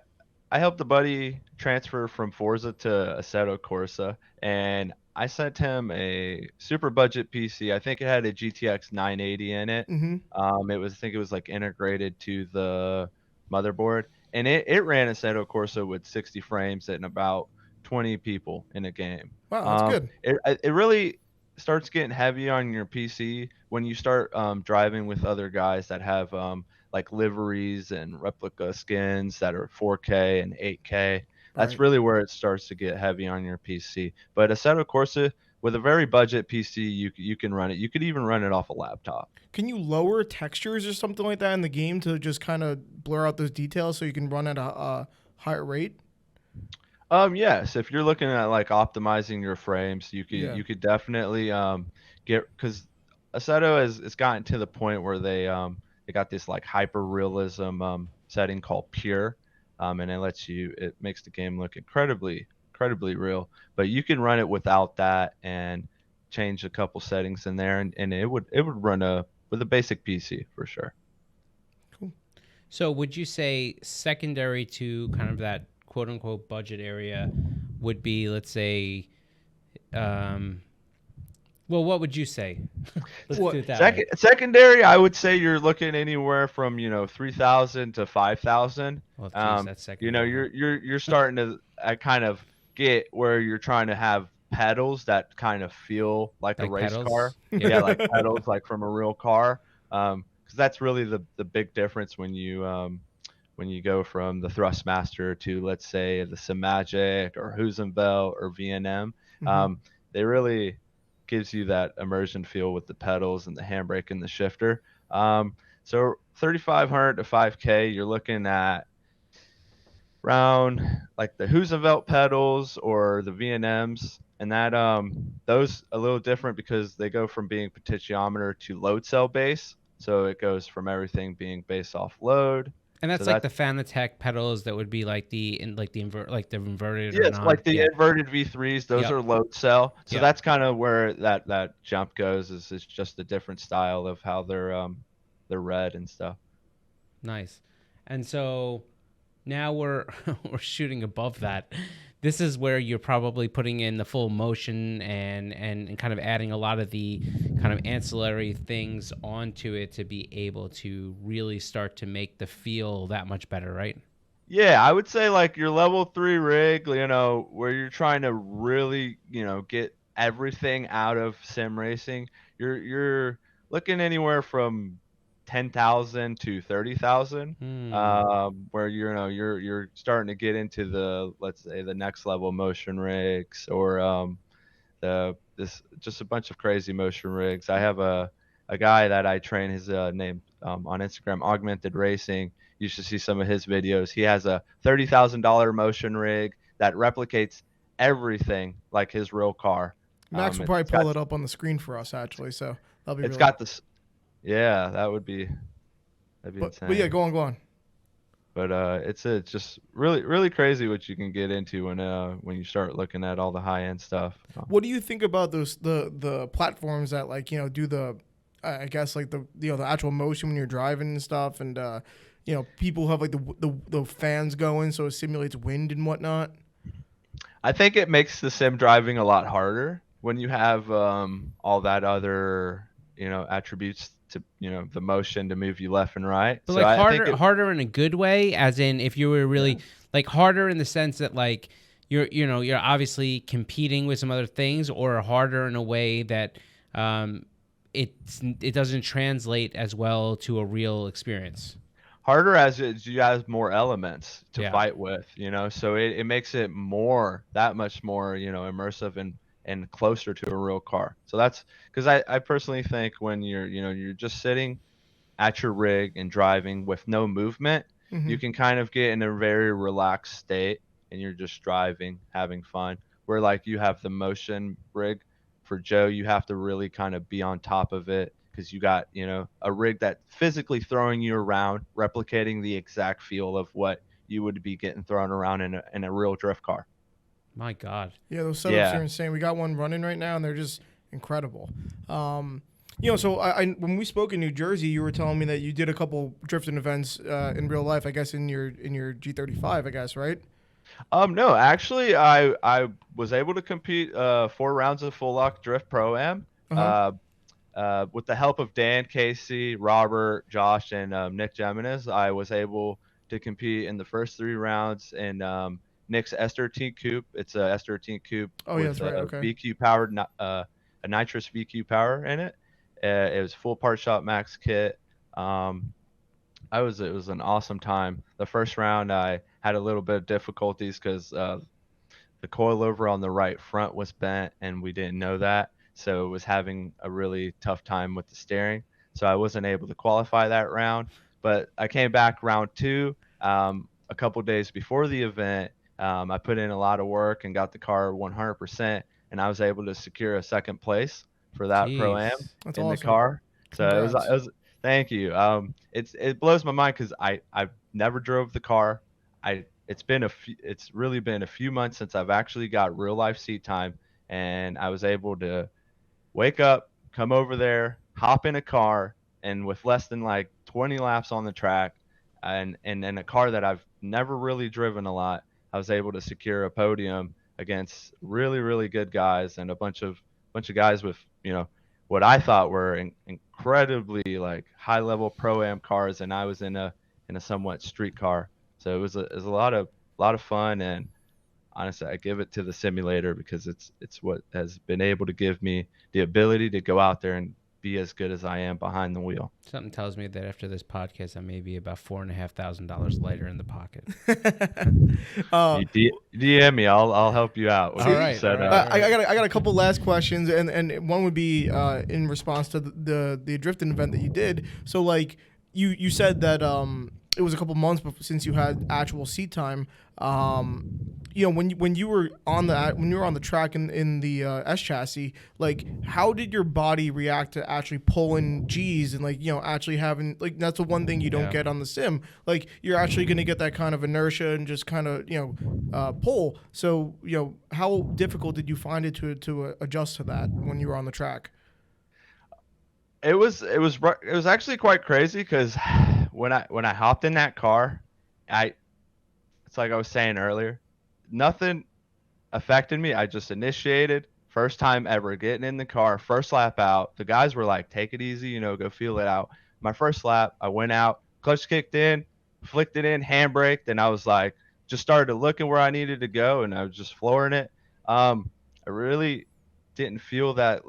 Speaker 3: helped a buddy transfer from Forza to Assetto Corsa, and I sent him a super budget PC. I think it had a GTX 980 in it.
Speaker 2: Mm-hmm.
Speaker 3: I think it was like integrated to the motherboard, and it ran Assetto Corsa with 60 frames and about 20 people in a game.
Speaker 2: Wow, that's good.
Speaker 3: It really starts getting heavy on your PC when you start driving with other guys that have like liveries and replica skins that are 4K and 8K. That's really where it starts to get heavy on your PC. But Assetto Corsa, with a very budget PC, you can run it. You could even run it off a laptop.
Speaker 2: Can you lower textures or something like that in the game to just kind of blur out those details so you can run at a higher rate?
Speaker 3: Yes. If you're looking at like optimizing your frames, you could definitely get, because Assetto has gotten to the point where they got this like hyper realism setting called pure. And it makes the game look incredibly real. But you can run it without that, and change a couple settings in there, and it would run with a basic PC for sure.
Speaker 2: Cool.
Speaker 1: So would you say secondary to kind of that quote unquote budget area would be, let's say, um, well, what would you say? Let's
Speaker 2: What
Speaker 1: do it that way.
Speaker 3: Secondary, I would say you're looking anywhere from 3,000 to 5,000.
Speaker 1: Well, geez, that's secondary.
Speaker 3: You're starting to kind of get where you're trying to have pedals that kind of feel like a
Speaker 1: Like
Speaker 3: race car.
Speaker 1: pedals?
Speaker 3: Yeah, like pedals like from a real car. Because that's really the big difference when you go from the Thrustmaster to, let's say, the Simagic or Husenvelt or V&M.
Speaker 2: Mhm.
Speaker 3: They really gives you that immersion feel with the pedals and the handbrake and the shifter. So 3,500 to 5K, you're looking at around like the Husenvelt pedals or the V&Ms, and that those a little different because they go from being potentiometer to load cell base. So it goes from everything being based off load.
Speaker 1: And
Speaker 3: So
Speaker 1: that's like
Speaker 3: that's
Speaker 1: the Fanatec pedals that would be like the inverted or
Speaker 3: yes,
Speaker 1: non.
Speaker 3: like the
Speaker 1: Yeah.
Speaker 3: inverted V3s, those
Speaker 1: Yep.
Speaker 3: are load cell. So
Speaker 1: Yep.
Speaker 3: that's kind of where that jump goes. Is it's just a different style of how they're read and stuff.
Speaker 1: Nice. And so now we're we're shooting above that. This is where you're probably putting in the full motion and kind of adding a lot of the kind of ancillary things onto it to be able to really start to make the feel that much better, right?
Speaker 3: Yeah, I would say like your level 3 rig, where you're trying to really, get everything out of sim racing. You're looking anywhere from 10,000 to 30,000.
Speaker 1: Hmm.
Speaker 3: Where you're starting to get into the, let's say, the next level motion rigs, or the this just a bunch of crazy motion rigs. I have a guy that I train, his name on Instagram, Augmented Racing. You should see some of his videos. He has a $30,000 motion rig that replicates everything like his real car.
Speaker 2: Max will probably pull it up on the screen for us, actually. So that'll be
Speaker 3: It's
Speaker 2: really.
Speaker 3: got this. Yeah, that'd be insane.
Speaker 2: But yeah, go on.
Speaker 3: But it's just really crazy what you can get into when you start looking at all the high end stuff.
Speaker 2: What do you think about those the platforms that, like, do the I guess like the actual motion when you're driving and stuff, and people have like the fans going so it simulates wind and whatnot.
Speaker 3: I think it makes the sim driving a lot harder when you have all that other attributes to the motion to move you left and right.
Speaker 1: But
Speaker 3: So
Speaker 1: like
Speaker 3: I think
Speaker 1: harder in a good way, as in if you were really like harder in the sense that like you're obviously competing with some other things, or harder in a way that it doesn't translate as well to a real experience.
Speaker 3: harder as you have more elements to
Speaker 1: Yeah.
Speaker 3: fight with, so it makes it that much more immersive and closer to a real car. So that's because I personally think when you're just sitting at your rig and driving with no movement,
Speaker 2: Hmm.
Speaker 3: you can kind of get in a very relaxed state, and you're just driving, having fun. Where like you have the motion rig for Joe, you have to really kind of be on top of it because you got, a rig that physically throwing you around, replicating the exact feel of what you would be getting thrown around in a real drift car.
Speaker 1: My God.
Speaker 2: Yeah, those setups
Speaker 3: Yeah.
Speaker 2: are insane. We got one running right now, and they're just incredible. So I when we spoke in New Jersey, you were telling me that you did a couple drifting events in real life. I guess in your G35, I guess, right?
Speaker 3: No, actually, I was able to compete 4 rounds of full lock drift pro am.
Speaker 2: Uh huh.
Speaker 3: With the help of Dan, Casey, Robert, Josh, and Nick Geminis, I was able to compete in the first 3 rounds in Nick's S13 coupe. It's a S13 coupe
Speaker 2: Oh yeah,
Speaker 3: with
Speaker 2: that's right.
Speaker 3: a
Speaker 2: Okay.
Speaker 3: VQ powered, a nitrous VQ power in it. It was full part shop max kit. It was an awesome time. The first round I had a little bit of difficulties because the coilover on the right front was bent, and we didn't know that. So it was having a really tough time with the steering. So I wasn't able to qualify that round. But I came back round 2 a couple days before the event. I put in a lot of work and got the car 100%, and I was able to secure a second place for that pro am
Speaker 1: Jeez.
Speaker 2: That's
Speaker 3: in the
Speaker 2: awesome.
Speaker 3: car. So
Speaker 2: Congrats.
Speaker 3: it was thank you. It blows my mind because I've never drove the car. It's really been a few months since I've actually got real life seat time, and I was able to wake up, come over there, hop in a car, and with less than like 20 laps on the track, and in a car that I've never really driven a lot, I was able to secure a podium against really really good guys and a bunch of guys with what I thought were incredibly like high level pro am cars, and I was in a somewhat street car. So it was a lot of fun, and honestly, I give it to the simulator because it's what has been able to give me the ability to go out there and be as good as I am behind the wheel.
Speaker 1: Something tells me that after this podcast, I may be about $4,500 lighter in the pocket.
Speaker 2: uh,
Speaker 3: You DM me, I'll help you out.
Speaker 1: All right,
Speaker 3: Set
Speaker 1: all
Speaker 3: up.
Speaker 1: right.
Speaker 2: I got a couple last questions, and one would be in response to the drifting event that you did. So like you said that it was a couple months since you had actual seat time. When you were on the track in the S chassis, like how did your body react to actually pulling G's and actually having like that's the one thing you don't get on the sim. Like you're actually gonna get that kind of inertia and just kind of pull. So how difficult did you find it to adjust to that when you were on the track?
Speaker 3: It was actually quite crazy because when I hopped in that car, I it's like I was saying earlier, nothing affected me. I just initiated. First time ever getting in the car, first lap out. The guys were like, take it easy, go feel it out. My first lap, I went out, clutch kicked in, flicked it in, handbraked, and I was like, just started looking where I needed to go, and I was just flooring it. I really didn't feel that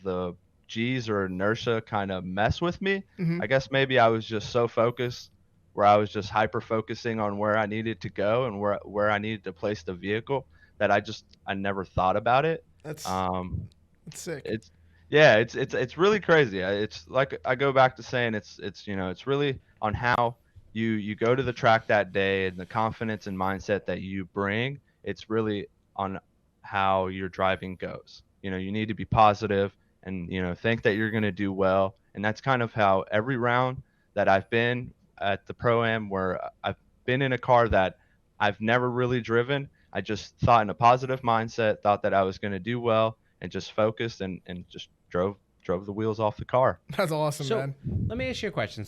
Speaker 3: the G's or inertia kind of mess with me.
Speaker 2: Hmm.
Speaker 3: I guess maybe I was just so focused where I was just hyper focusing on where I needed to go and where I needed to place the vehicle that I never thought about it.
Speaker 2: That's
Speaker 3: Um,
Speaker 2: that's sick.
Speaker 3: it's yeah, it's really crazy. It's like I go back to saying it's really on how you go to the track that day and the confidence and mindset that you bring. It's really on how your driving goes. You need to be positive and think that you're going to do well, and that's kind of how every round that I've been at the pro am where I've been in a car that I've never really driven. I just thought in a positive mindset, thought that I was going to do well, and just focused and just drove the wheels off the car.
Speaker 2: That's awesome,
Speaker 1: So
Speaker 2: man.
Speaker 1: let me ask you a question.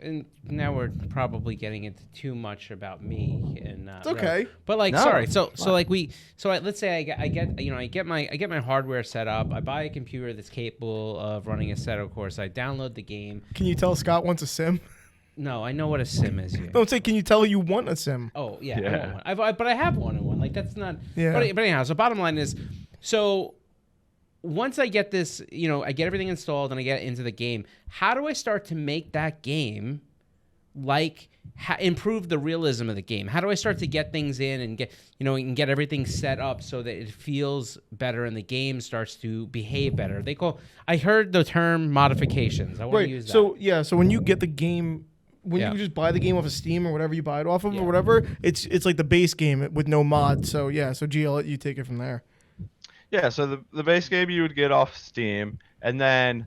Speaker 1: And now we're probably getting into too much about me and
Speaker 2: It's okay.
Speaker 1: but like,
Speaker 3: No,
Speaker 1: sorry.
Speaker 3: it's
Speaker 1: Let's say I get my hardware set up. I buy a computer that's capable of running Assetto Corsa. I download the game.
Speaker 2: Can you tell Scott wants a sim?
Speaker 1: No, I know what a sim is here.
Speaker 2: Don't say. Can you tell you want a sim?
Speaker 1: Oh yeah, I
Speaker 3: Yeah.
Speaker 1: want one. But I have wanted one. Like that's not.
Speaker 2: Yeah.
Speaker 1: But anyhow, so bottom line is, so once I get this, I get everything installed and I get into the game. How do I start to make that game like improve the realism of the game? How do I start to get things in and get everything set up so that it feels better and the game starts to behave better? I heard the term modifications. I want to use that.
Speaker 2: So when you get the game. When
Speaker 1: Yeah.
Speaker 2: you just buy the game off of Steam or whatever you buy it off of
Speaker 1: Yeah.
Speaker 2: or whatever, it's like the base game with no mods. So so G, I'll let you take it from there.
Speaker 3: Yeah, so the base game you would get off Steam, and then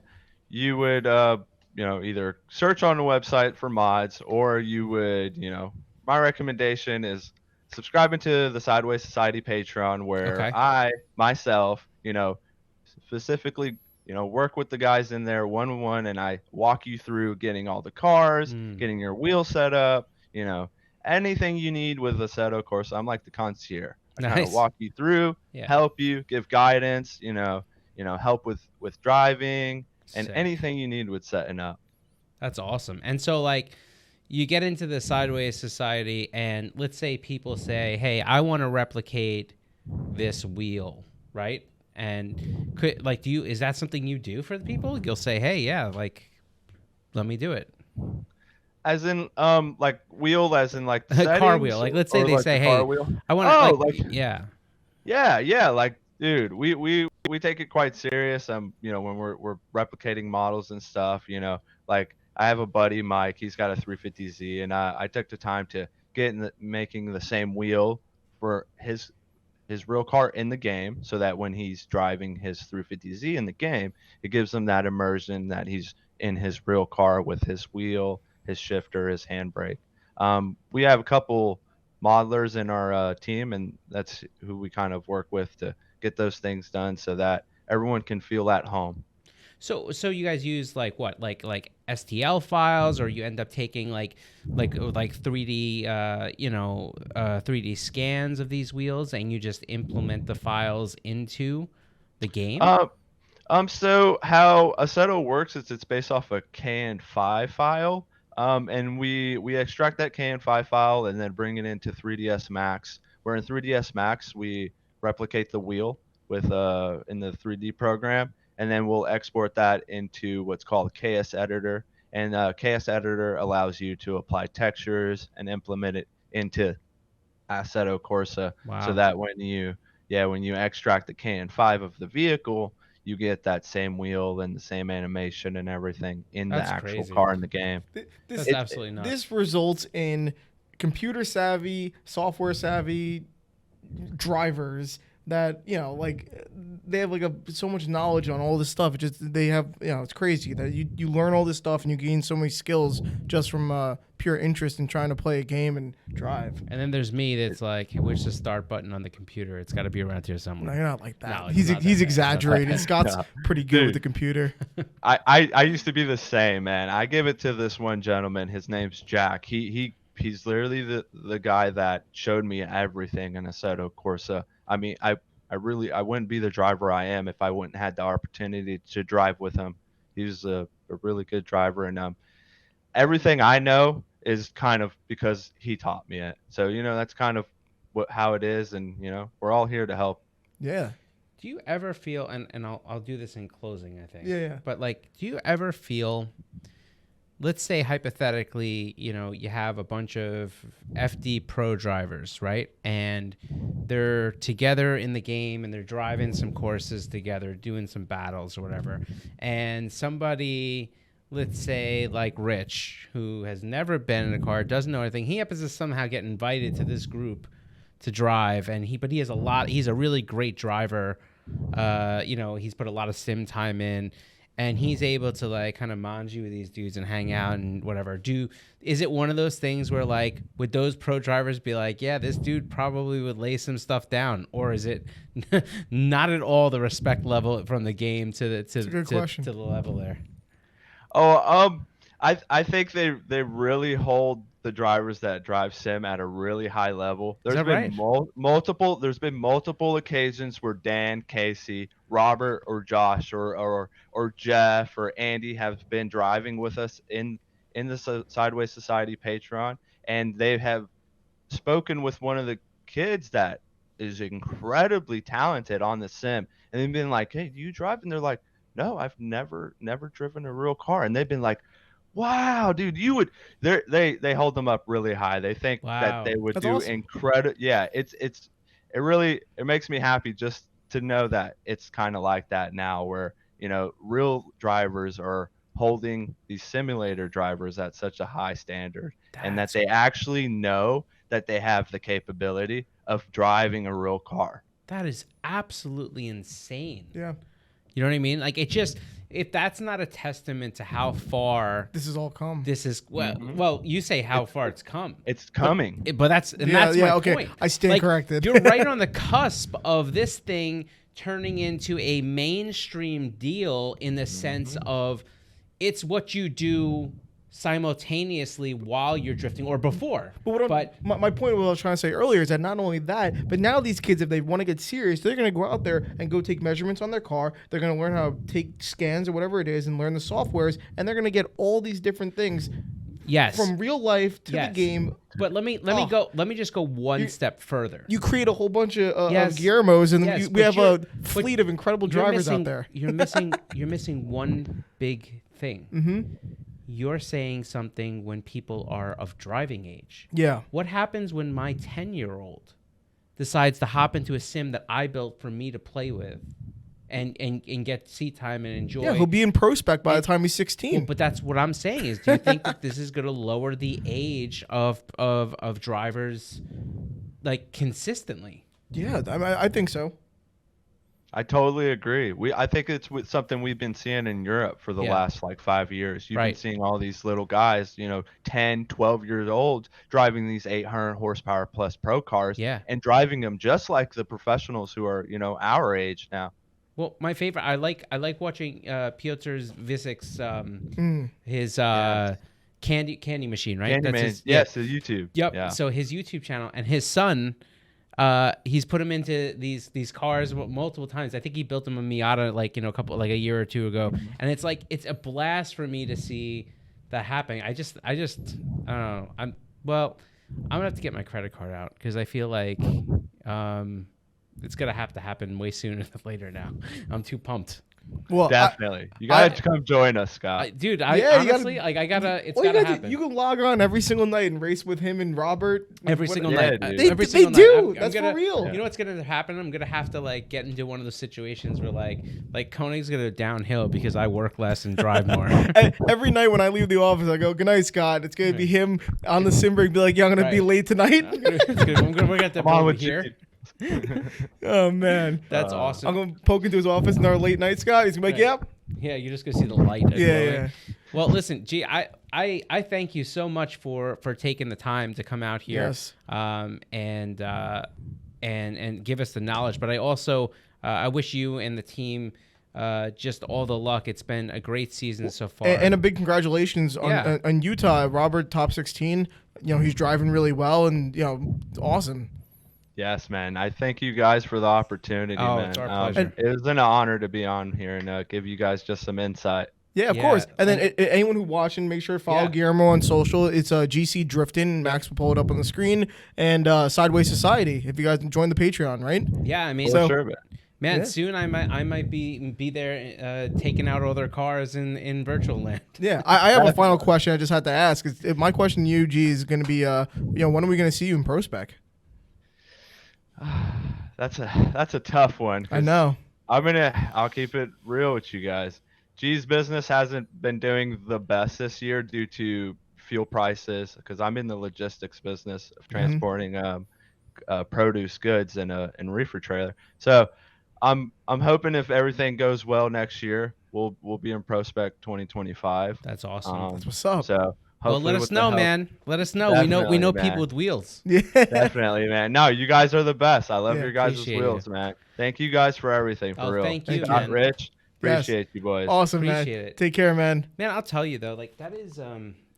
Speaker 3: you would either search on the website for mods, or you would my recommendation is subscribing to the Sideways Society Patreon, where
Speaker 1: Okay.
Speaker 3: I myself specifically work with the guys in there one-on-one, and I walk you through getting all the cars, getting your wheel set up, anything you need with the Assetto Corsa. I'm like the concierge. I kind
Speaker 1: Nice.
Speaker 3: of walk you through,
Speaker 1: Yeah.
Speaker 3: help you, give guidance, help with driving and
Speaker 1: Sick.
Speaker 3: anything you need with setting up.
Speaker 1: That's awesome. And so like you get into the Sideways Society and let's say people say, "Hey, I want to replicate this wheel," right? And is that something you do for the people? You'll say, "Hey, yeah, like let me do it."
Speaker 3: As in like wheel, as in like the
Speaker 1: Car
Speaker 3: settings,
Speaker 1: wheel. Like let's say
Speaker 3: or
Speaker 1: they
Speaker 3: like
Speaker 1: say,
Speaker 3: the car
Speaker 1: "Hey,
Speaker 3: wheel?
Speaker 1: I want
Speaker 3: Oh,
Speaker 1: to yeah."
Speaker 3: Yeah, like dude, we take it quite serious. When we're replicating models and stuff, like I have a buddy, Mike. He's got a 350Z, and I took the time to get making the same wheel for his real car in the game, so that when he's driving his 350Z in the game, it gives him that immersion that he's in his real car with his wheel, his shifter, his handbrake. We have a couple modelers in our team, and that's who we kind of work with to get those things done, so that everyone can feel at home.
Speaker 1: So you guys use like what, like STL files, or you end up taking like 3D 3D scans of these wheels, and you just implement the files into the game?
Speaker 3: Uh, so how Assetto works is it's based off a CAN5 file. And we extract that CAN5 file and then bring it into 3ds Max. Where in 3ds Max we replicate the wheel with in the 3D program, and then we'll export that into what's called KS Editor. And KS Editor allows you to apply textures and implement it into Assetto Corsa, so
Speaker 1: Wow,
Speaker 3: that when you extract the CAN5 of the vehicle, you get that same wheel and the same animation and everything in the
Speaker 1: that's
Speaker 3: actual
Speaker 1: crazy.
Speaker 3: car in the game.
Speaker 2: This
Speaker 1: That's absolutely nuts.
Speaker 2: this results in computer savvy, software savvy drivers that like they have like so much knowledge on all this stuff. It just they have it's crazy that you learn all this stuff and you gain so many skills just from pure interest in trying to play a game and drive.
Speaker 1: And then there's me that's like, where's the start button on the computer? It's got to be around here
Speaker 2: No,
Speaker 1: somewhere.
Speaker 2: you're not like that.
Speaker 1: No, it's
Speaker 2: he's
Speaker 1: not that
Speaker 2: he's
Speaker 1: bad.
Speaker 2: exaggerating. Scott's
Speaker 3: No.
Speaker 2: pretty good with
Speaker 3: Dude.
Speaker 2: the computer.
Speaker 3: I used to be the same, man. I give it to this one gentleman. His name's Jack. He's literally the guy that showed me everything in Assetto Corsa. I mean, I wouldn't be the driver I am if I wouldn't had the opportunity to drive with him. He's a really good driver, and everything I know is kind of because he taught me it. So that's kind of how it is, and we're all here to help.
Speaker 2: Yeah.
Speaker 1: Do you ever feel, and I'll do this in closing, I think.
Speaker 2: Yeah.
Speaker 1: But like, do you ever feel, let's say hypothetically, you have a bunch of FD pro drivers, right? And they're together in the game and they're driving some courses together, doing some battles or whatever. And somebody, let's say like Rich, who has never been in a car, doesn't know anything, he happens to somehow get invited to this group to drive, and he's a really great driver. He's put a lot of sim time in, and he's able to like kind of manji with these dudes and hang out and whatever. Is it one of those things where like would those pro drivers be like, yeah, this dude probably would lay some stuff down, or is it not at all the respect level from the game to the level there?
Speaker 3: Oh, I think they really hold the drivers that drive sim at a really high level. There's
Speaker 1: that
Speaker 3: been
Speaker 1: right?
Speaker 3: multiple occasions where Dan, Casey, Robert, or Josh, or Jeff or Andy have been driving with us in the Sideways Society Patreon, and they have spoken with one of the kids that is incredibly talented on the sim, and they've been like, "Hey, do you drive?" And they're like, "No, I've never driven a real car." And they've been like, "Wow, dude, you would." They hold them up really high. They think that
Speaker 1: Wow.
Speaker 3: they would
Speaker 2: That's
Speaker 3: do
Speaker 2: awesome.
Speaker 3: incredible. Yeah, it makes me happy just to know that it's kind of like that now, where real drivers are holding these simulator drivers at such a high standard, and that
Speaker 1: That's
Speaker 3: they actually know that they have the capability of driving a real car.
Speaker 1: that is absolutely insane.
Speaker 2: Yeah.
Speaker 1: You know what I mean? Like, it just, if that's not a testament to how far
Speaker 2: This has all come.
Speaker 1: this is,
Speaker 3: Mhm.
Speaker 1: well, you say how far it's come.
Speaker 3: It's coming.
Speaker 1: But that's my
Speaker 2: okay.
Speaker 1: point.
Speaker 2: I stand
Speaker 1: Like,
Speaker 2: corrected.
Speaker 1: You're right on the cusp of this thing turning into a mainstream deal in the sense of it's what you do simultaneously while you're drifting or before.
Speaker 2: But my point, what I was trying to say earlier, is that not only that, but now these kids, if they want to get serious, they're going to go out there and go take measurements on their car. They're going to learn how to take scans or whatever it is and learn the softwares, and they're going to get all these different things
Speaker 1: Yes.
Speaker 2: from real life to
Speaker 1: Yes.
Speaker 2: the game.
Speaker 1: But let me just go one step further.
Speaker 2: You create a whole bunch of
Speaker 1: Yes.
Speaker 2: Guillermos, and
Speaker 1: Yes,
Speaker 2: we
Speaker 1: but
Speaker 2: have a
Speaker 1: but
Speaker 2: fleet of incredible
Speaker 1: You're
Speaker 2: drivers
Speaker 1: missing-
Speaker 2: out there.
Speaker 1: You're missing one big thing.
Speaker 2: Mm-hmm.
Speaker 1: You're saying something when people are of driving age.
Speaker 2: Yeah.
Speaker 1: What happens when my 10-year-old decides to hop into a sim that I built for me to play with and get seat time and enjoy?
Speaker 2: Yeah, he'll be in prospect by the time he's 16.
Speaker 1: Well, but that's what I'm saying is, do you think that this is going to lower the age of drivers like consistently?
Speaker 2: Yeah, I think so.
Speaker 3: I totally agree. I think it's something we've been seeing in Europe for the
Speaker 1: Yeah.
Speaker 3: last like 5 years. You've
Speaker 1: Right.
Speaker 3: been seeing all these little guys, 10, 12 years old, driving these 800 horsepower plus pro cars
Speaker 1: Yeah.
Speaker 3: and driving them just like the professionals who are, our age now.
Speaker 1: Well, my favorite, I like watching Piotr Visic's his candy machine, right? That's
Speaker 3: Candyman,
Speaker 1: his
Speaker 3: yes, the YouTube.
Speaker 1: Yep.
Speaker 3: Yeah.
Speaker 1: So his YouTube channel and his son, he's put him into these cars multiple times. I think he built him a Miata a year or two ago, and it's a blast for me to see that happening. I just I don't know. I'm gonna have to get my credit card out because I feel like it's gonna have to happen way sooner than later now. I'm too pumped.
Speaker 2: Well,
Speaker 3: Definitely. You gotta come join us, Scott.
Speaker 1: Dude,
Speaker 2: Yeah, you
Speaker 1: honestly, I gotta, it's
Speaker 2: well,
Speaker 1: gotta happen.
Speaker 2: you can log on every single night and race with him and Robert.
Speaker 1: Every single
Speaker 3: Yeah,
Speaker 1: night.
Speaker 3: dude.
Speaker 1: Every
Speaker 2: They
Speaker 1: single
Speaker 2: do.
Speaker 1: night.
Speaker 2: That's for real.
Speaker 1: You know what's gonna happen? I'm gonna have to get into one of those situations where like Koenig's gonna downhill because I work less and drive more.
Speaker 2: Every night when I leave the office, I go, "Good night, Scott." It's gonna be him on the sim rig, be like, "Yeah, I'm gonna be
Speaker 1: Right.
Speaker 2: late tonight."
Speaker 1: I'm gonna work at the
Speaker 3: Come on
Speaker 1: over
Speaker 3: with
Speaker 1: here.
Speaker 3: you.
Speaker 2: Oh man,
Speaker 1: That's awesome.
Speaker 2: I'm gonna poke into his office in our late night, Scott. He's gonna be like,
Speaker 1: Right.
Speaker 2: "Yep."
Speaker 1: Yeah, you're just gonna see the light.
Speaker 2: Yeah,
Speaker 1: glowing.
Speaker 2: yeah.
Speaker 1: Well, listen, G, I thank you so much for taking the time to come out here.
Speaker 2: Yes.
Speaker 1: And give us the knowledge. But I also I wish you and the team just all the luck. It's been a great season so far.
Speaker 2: And a big congratulations on Utah, Robert, top 16. You know, he's driving really well, and awesome.
Speaker 3: Yes, man. I thank you guys for the opportunity,
Speaker 1: Oh,
Speaker 3: man.
Speaker 1: it's our pleasure.
Speaker 3: It was an honor to be on here and give you guys just some insight.
Speaker 2: Yeah, of
Speaker 1: Yeah,
Speaker 2: course. And then anyone who watching, make sure to follow
Speaker 1: Yeah.
Speaker 2: Guillermo on social. It's GC Drifting. Max will pull it up on the screen. And Sideways Society, if you guys join the Patreon, right?
Speaker 1: Yeah, I mean,
Speaker 2: So-
Speaker 3: Sure, man.
Speaker 1: man,
Speaker 2: Yeah.
Speaker 1: soon I might be there taking out all their cars in virtual land.
Speaker 2: Yeah, I have a final question I just had to ask. My question to you, G, is going to be, when are we going to see you in Pro Spec?
Speaker 3: That's a tough one. 'cause
Speaker 2: I know.
Speaker 3: I'll keep it real with you guys. G's business hasn't been doing the best this year due to fuel prices because I'm in the logistics business of transporting produce goods in a reefer trailer. So I'm hoping if everything goes well next year, we'll be in Prospect 2025.
Speaker 1: That's awesome.
Speaker 2: That's what's up.
Speaker 3: So
Speaker 1: Well,
Speaker 3: hopefully
Speaker 1: let us
Speaker 3: with the
Speaker 1: know,
Speaker 3: help-
Speaker 1: man. Let us know. we know
Speaker 3: Definitely,
Speaker 1: people
Speaker 3: man.
Speaker 1: with wheels.
Speaker 2: Yeah.
Speaker 3: Definitely, man. No, you guys are the best. I love
Speaker 2: Yeah,
Speaker 3: your guys'
Speaker 1: appreciate
Speaker 3: wheels, man. Thank you guys for everything, for
Speaker 1: Oh,
Speaker 3: real.
Speaker 1: thank you,
Speaker 3: Scott,
Speaker 1: man.
Speaker 3: Rich,
Speaker 2: Yes.
Speaker 3: appreciate you boys.
Speaker 2: Awesome,
Speaker 1: Appreciate
Speaker 2: man.
Speaker 1: it.
Speaker 2: Take care, man.
Speaker 1: Man, I'll tell you though, that is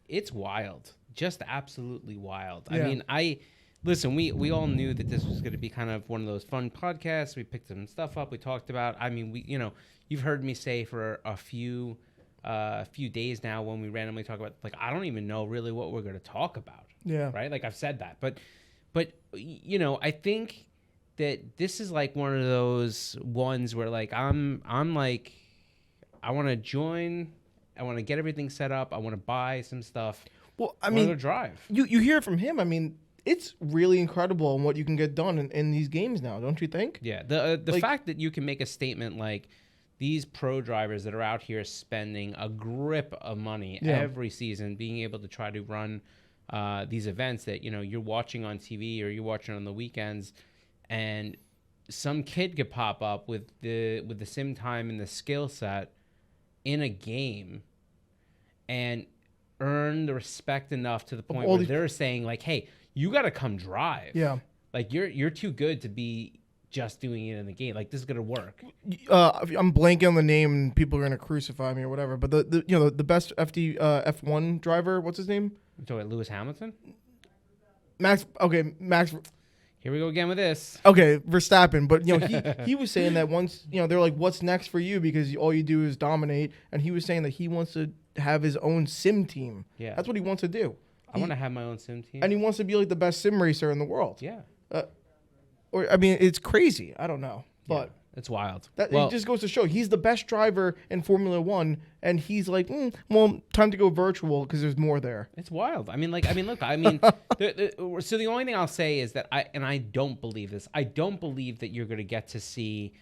Speaker 1: it's wild. Just absolutely wild.
Speaker 2: Yeah.
Speaker 1: I mean, listen, we all knew that this was going to be kind of one of those fun podcasts. We picked some stuff up, we talked about. I mean, you've heard me say for a few days now when we randomly talk about I don't even know really what we're going to talk about.
Speaker 2: Yeah.
Speaker 1: Right? I've said that. But I think that this is one of those ones where I'm I want to join, I want to get everything set up, I want to buy some stuff.
Speaker 2: Well, I
Speaker 1: I want to
Speaker 2: mean,
Speaker 1: drive.
Speaker 2: you hear it from him. I mean, it's really incredible on what you can get done in these games now, don't you think?
Speaker 1: Yeah, the fact that you can make a statement like these pro drivers that are out here spending a grip of money every season, being able to try to run these events that you're watching on TV or you're watching on the weekends, and some kid could pop up with the sim time and the skill set in a game and earn the respect enough to the point where they're saying hey, you got to come drive.
Speaker 2: Yeah.
Speaker 1: You're too good to be just doing it in the game. This is gonna work.
Speaker 2: I'm blanking on the name, and people are gonna crucify me or whatever. But the best F1 driver, what's his name?
Speaker 1: You talking about Lewis Hamilton?
Speaker 2: Max. Okay, Max.
Speaker 1: Here we go again with this.
Speaker 2: Okay, Verstappen. But he was saying that once they're like, "What's next for you?" Because all you do is dominate, and he was saying that he wants to have his own sim team.
Speaker 1: Yeah,
Speaker 2: that's what he wants to do.
Speaker 1: I want to have my own sim team.
Speaker 2: And he wants to be the best sim racer in the world.
Speaker 1: Yeah.
Speaker 2: Or I mean, it's crazy. I don't know, but
Speaker 1: it's wild.
Speaker 2: It just goes to show he's the best driver in Formula One, and he's like, well, time to go virtual because there's more there.
Speaker 1: It's wild. I mean, look. So the only thing I'll say is that I don't believe this. I don't believe that you're going to get to see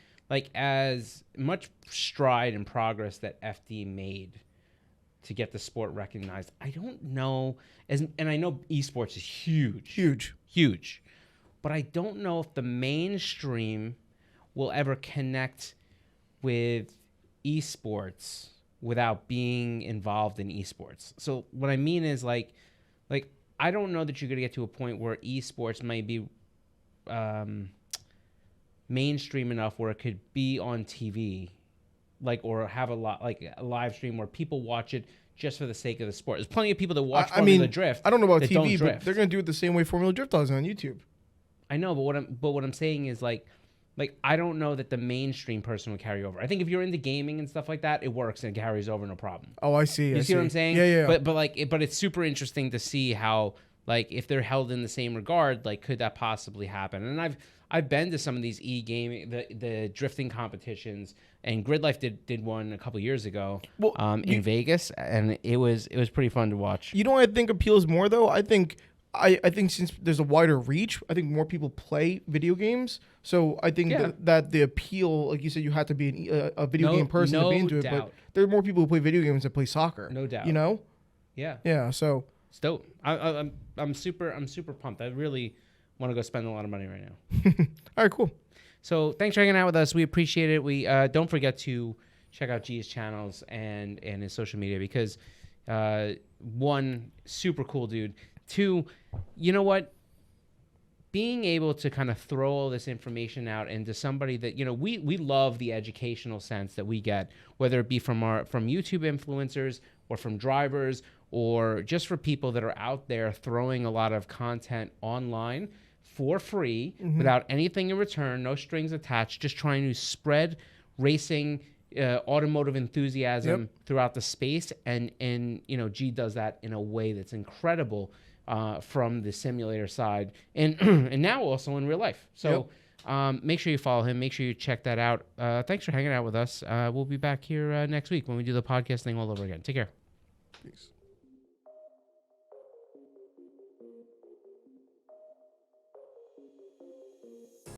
Speaker 1: as much stride and progress that FD made to get the sport recognized. I don't know, and I know esports is huge. But I don't know if the mainstream will ever connect with esports without being involved in esports. So what I mean is I don't know that you're going to get to a point where esports might be mainstream enough where it could be on TV, like, or have a lot like a live stream where people watch it just for the sake of the sport. There's plenty of people that watch Formula Drift.
Speaker 2: I don't know about
Speaker 1: that don't
Speaker 2: TV, but
Speaker 1: drift.
Speaker 2: they're gonna do it the same way Formula Drift does on YouTube.
Speaker 1: I know, but what I'm saying is like I don't know that the mainstream person would carry over. I think if you're into gaming and stuff like that, it works and it carries over no problem.
Speaker 2: Oh, I see.
Speaker 1: You see what I'm saying?
Speaker 2: Yeah.
Speaker 1: But it's super interesting to see how, like, if they're held in the same regard, like, could that possibly happen? And I've been to some of these e-gaming, the drifting competitions, and Grid Life did one a couple years ago, in Vegas, and it was pretty fun to watch.
Speaker 2: You know what I think appeals more though? I think since there's a wider reach, I think more people play video games. So I think that the appeal, like you said, you had to be a video game person to be into it. But there are more people who play video games that play soccer.
Speaker 1: No doubt.
Speaker 2: You know?
Speaker 1: Yeah.
Speaker 2: Yeah. So
Speaker 1: it's dope. I'm super pumped. I really want to go spend a lot of money right now.
Speaker 2: All right, cool.
Speaker 1: So thanks for hanging out with us. We appreciate it. We don't forget to check out G's channels and his social media because one, super cool dude. Two, you know what? Being able to kind of throw all this information out into somebody that, you know, we love the educational sense that we get, whether it be from YouTube influencers or from drivers or just for people that are out there throwing a lot of content online for free without anything in return, no strings attached, just trying to spread racing, automotive enthusiasm throughout the space. And you know, G does that in a way that's incredible from the simulator side and now also in real life. So make sure you follow him. Make sure you check that out. Thanks for hanging out with us. We'll be back here next week when we do the podcast thing all over again. Take care.
Speaker 2: Peace.